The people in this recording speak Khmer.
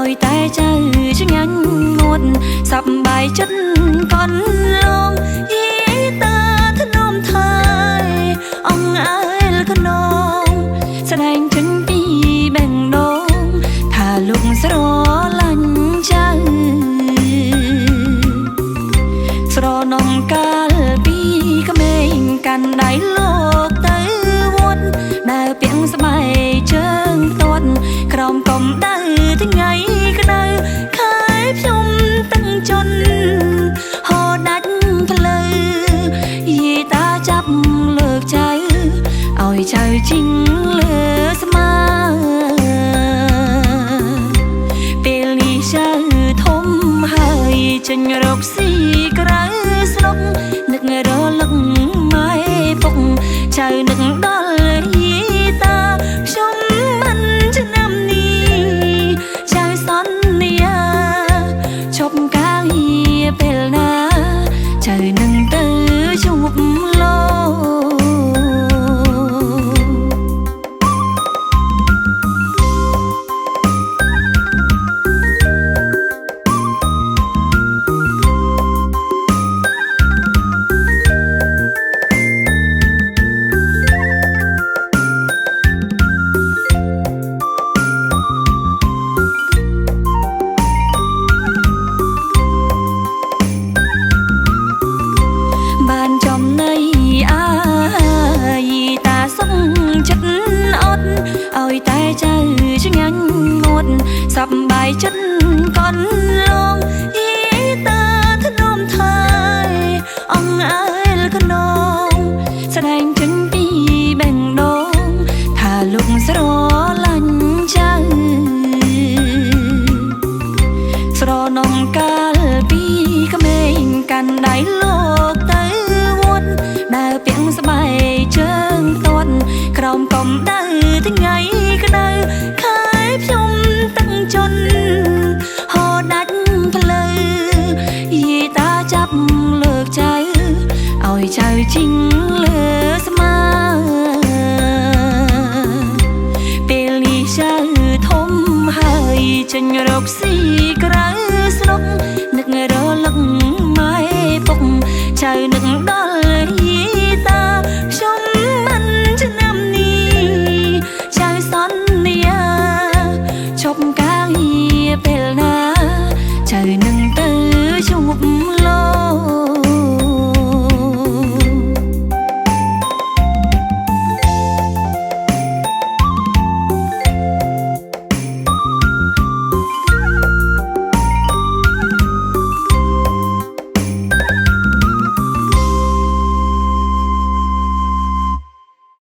ឲ្យតែចៅឆ្ងាញ់ងត់សប្បាយចិត្តកន់លងយីតាធ្នមថៃអងអើលកណងស្ដែងចេញពីបេះដូងថាលោកស្រឡាញ់ចៅស្រនំកាលពីក្មេងកាន់ដៃលោកទៅវត្តដើរពាំងស្បែកជើងទាត់ក្រោមកំដៅថ្ងៃក្តៅខែភ្ជុំទាំងជន់ហោដាច់ផ្លូវយីតាចាប់លើកចៅឲ្យចៅជីងលើស្មាពេលនេះចៅធំហើយចេញរកស៊ីក្រៅស្រុកនឹករលឹកម៉ែពុកចៅនឹកដល់យីតាខ្ញុំមិនឆ្នាំនេះចៅសន្យាជប់ការងារពេលណាចៅនឹងទៅជួបលោកឲ្យតែចៅឆ្ងាញ់ងត់សប្បាយចិត្តកន់លងយីតាធ្នមថៃអងអើលកណងស្ដែងចេញពីបេះដូងថាលោកស្រឡាញ់ចៅស្រនំកាលពីក្មេងកាន់ដៃលោកទៅវត្តដើរពាំងស្បែកជើងទាត់ក្រោមកំដៅថ្ងៃក្តៅខែភ្ជុំទាំងជន់ហោដាច់ផ្លូវយីតាចាប់លើកចៅឲ្យចៅជីងលើស្មាពេលនេះចៅធំហើយចេញរកស៊ីក្រៅស្រុកនឹករលឹកម៉ែពុកចៅនឹក